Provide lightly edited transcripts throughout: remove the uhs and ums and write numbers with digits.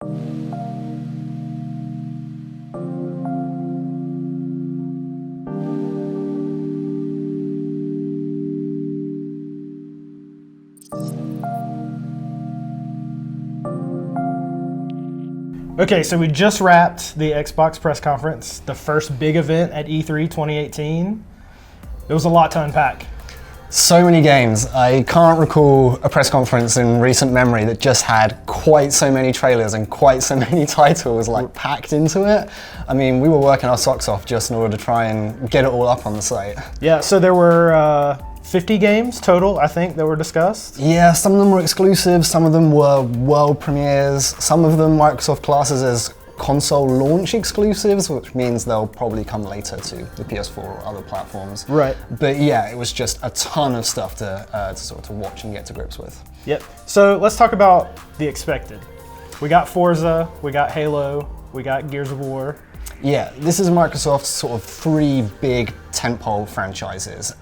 Okay, so we just wrapped the Xbox press conference, the first big event at E3 2018. It was a lot to unpack. So many games. I can't recall a press conference in recent memory that just had quite so many trailers and quite so many titles like packed into it. I mean, we were working our socks off just in order to try and get it all up on the site. Yeah, so there were 50 games total, I think, that were discussed. Yeah, some of them were exclusive, some of them were world premieres, some of them Microsoft classes as console launch exclusives, which means they'll probably come later to the PS4 or other platforms. Right. But yeah, it was just a ton of stuff to sort of watch and get to grips with. Yep. So let's talk about the expected. We got Forza, we got Halo, we got Gears of War. Yeah, this is Microsoft's sort of three big tentpole franchises.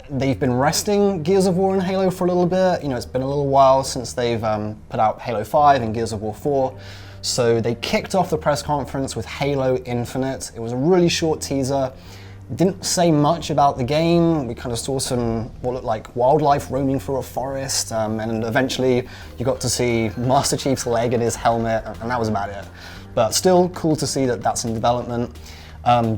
They've been resting Gears of War and Halo for a little bit. You know, it's been a little while since they've put out Halo 5 and Gears of War 4. So they kicked off the press conference with Halo Infinite. It was a really short teaser. Didn't say much about the game. We kind of saw some what looked like wildlife roaming through a forest, and eventually you got to see Master Chief's leg and his helmet, and that was about it. But still cool to see that that's in development.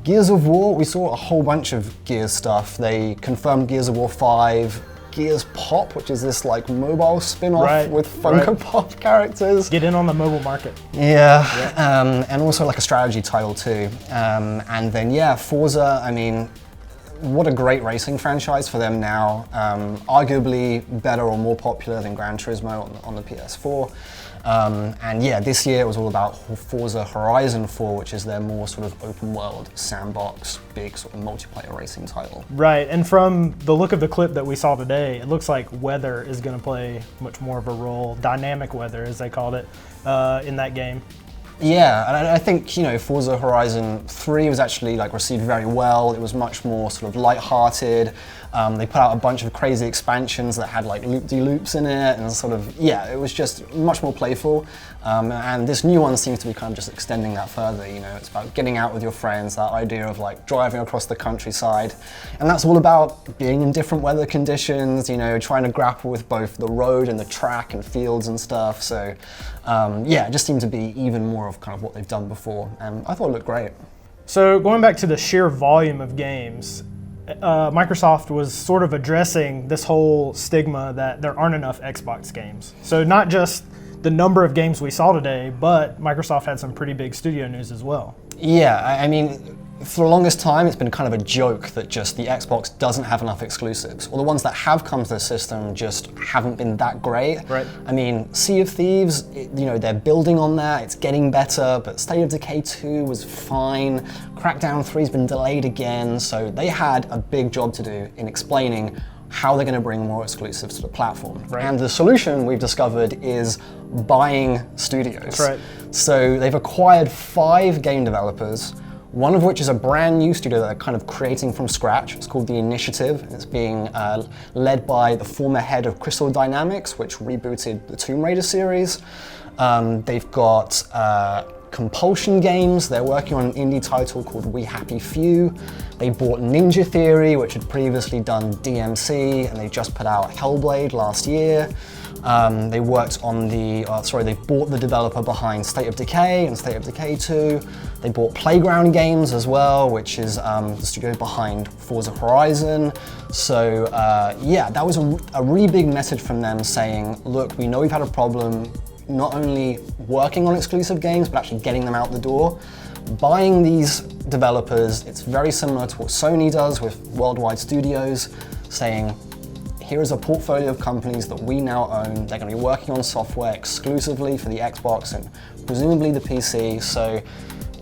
Gears of War, we saw a whole bunch of Gears stuff. They confirmed Gears of War 5, Gears Pop, which is this like mobile spin-off with Funko Pop characters. Get in on the mobile market. Yeah, and also like a strategy title too. And then yeah, Forza, I mean, what a great racing franchise for them now. Arguably better or more popular than Gran Turismo on the PS4. And yeah, this year it was all about Forza Horizon 4, which is their more sort of open world, sandbox, big sort of multiplayer racing title. Right, and from the look of the clip that we saw today, it looks like weather is going to play much more of a role, dynamic weather as they called it, in that game. Yeah, and I think, you know, Forza Horizon 3 was actually like received very well. It was much more sort of light-hearted. They put out a bunch of crazy expansions that had like loop-de-loops in it, and sort of, yeah, it was just much more playful. And this new one seems to be kind of just extending that further, you know. It's about getting out with your friends, that idea of like driving across the countryside. And that's all about being in different weather conditions, you know, trying to grapple with both the road and the track and fields and stuff. So yeah, it just seemed to be even more of kind of what they've done before. And I thought it looked great. So going back to the sheer volume of games, Microsoft was sort of addressing this whole stigma that there aren't enough Xbox games. So not just the number of games we saw today, but Microsoft had some pretty big studio news as well. Yeah, I mean, for the longest time, it's been kind of a joke that just the Xbox doesn't have enough exclusives, or the ones that have come to the system just haven't been that great. Right. I mean, Sea of Thieves, you know, they're building on that, it's getting better, but State of Decay 2 was fine, Crackdown 3's been delayed again, so they had a big job to do in explaining how they're going to bring more exclusives to the platform. Right. And the solution we've discovered is buying studios. That's right. So they've acquired 5 game developers, one of which is a brand new studio that they're kind of creating from scratch. It's called The Initiative. It's being led by the former head of Crystal Dynamics, which rebooted the Tomb Raider series. They've got Compulsion Games. They're working on an indie title called We Happy Few. They bought Ninja Theory, which had previously done DMC, and they just put out Hellblade last year. They worked on they bought the developer behind State of Decay and State of Decay 2. They bought Playground Games as well, which is the studio behind Forza Horizon. So yeah, that was a really big message from them saying, look, we know we've had a problem not only working on exclusive games, but actually getting them out the door. Buying these developers, it's very similar to what Sony does with worldwide studios, saying, here is a portfolio of companies that we now own. They're going to be working on software exclusively for the Xbox and presumably the PC. So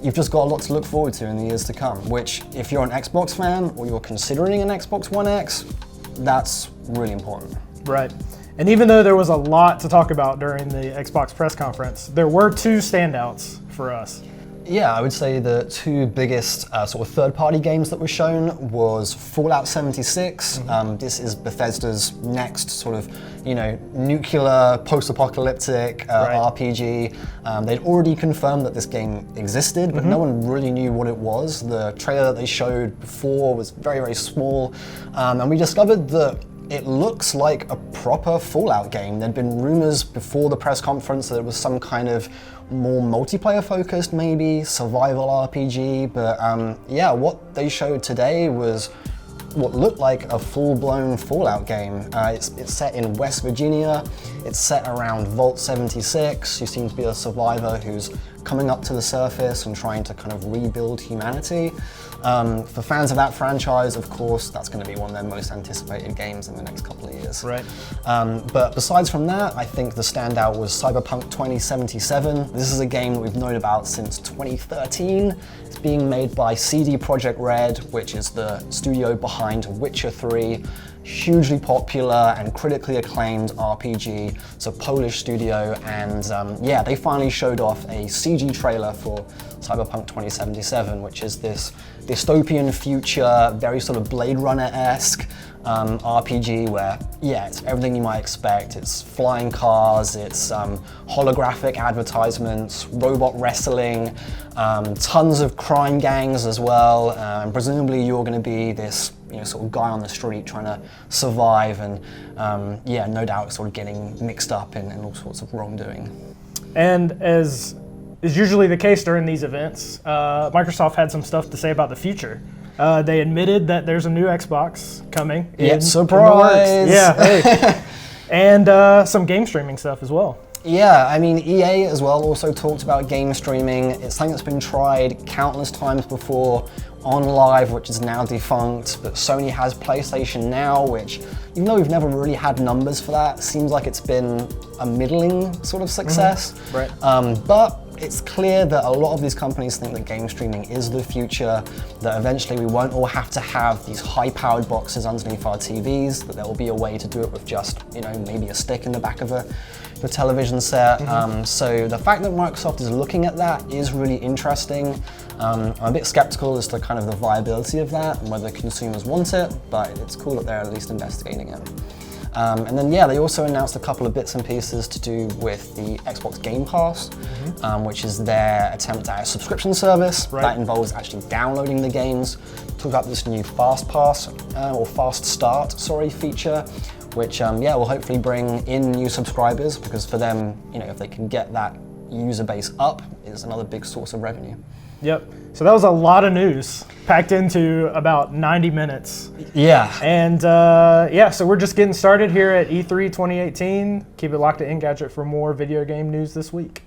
you've just got a lot to look forward to in the years to come, which if you're an Xbox fan or you're considering an Xbox One X, that's really important. Right. And even though there was a lot to talk about during the Xbox press conference, there were 2 standouts for us. Yeah, I would say the two biggest sort of third-party games that were shown was Fallout 76. This is Bethesda's next sort of, nuclear post-apocalyptic RPG. They'd already confirmed that this game existed, but no one really knew what it was. The trailer that they showed before was very, very small, and we discovered that it looks like a proper Fallout game. There'd been rumors before the press conference that it was some kind of more multiplayer focused, maybe survival RPG, but yeah, what they showed today was what looked like a full-blown Fallout game. It's set in West Virginia. It's set around Vault 76. You seem to be a survivor who's coming up to the surface and trying to kind of rebuild humanity. For fans of that franchise, of course, that's going to be one of their most anticipated games in the next couple of years. Right. But besides from that, I think the standout was Cyberpunk 2077. This is a game that we've known about since 2013. It's being made by CD Projekt Red, which is the studio behind Witcher 3. Hugely popular and critically acclaimed RPG. It's a Polish studio, and yeah, they finally showed off a CG trailer for Cyberpunk 2077, which is this dystopian future, very sort of Blade Runner-esque RPG where, yeah, it's everything you might expect. It's flying cars, it's holographic advertisements, robot wrestling, tons of crime gangs as well, and presumably you're going to be this sort of guy on the street trying to survive and, yeah, no doubt sort of getting mixed up in all sorts of wrongdoing. And as is usually the case during these events, Microsoft had some stuff to say about the future. They admitted that there's a new Xbox coming. Yeah, in the surprise! works. Yeah, hey. And some game streaming stuff as well. Yeah, I mean, EA as well also talked about game streaming. It's something that's been tried countless times before on Live, which is now defunct, but Sony has PlayStation Now, which, even though we've never really had numbers for that, seems like it's been a middling sort of success. Right. But it's clear that a lot of these companies think that game streaming is the future, that eventually we won't all have to have these high-powered boxes underneath our TVs, that there will be a way to do it with just, maybe a stick in the back of the television set. So the fact that Microsoft is looking at that is really interesting. I'm a bit skeptical as to kind of the viability of that and whether consumers want it, but it's cool that they're at least investigating it. And then, yeah, they also announced a couple of bits and pieces to do with the Xbox Game Pass, which is their attempt at a subscription service that involves actually downloading the games. Talk about this new Fast Pass, or Fast Start, feature, which, yeah, will hopefully bring in new subscribers, because for them, if they can get that user base up, is another big source of revenue. Yep. So that was a lot of news packed into about 90 minutes. Yeah. And yeah, so we're just getting started here at E3 2018. Keep it locked to Engadget for more video game news this week.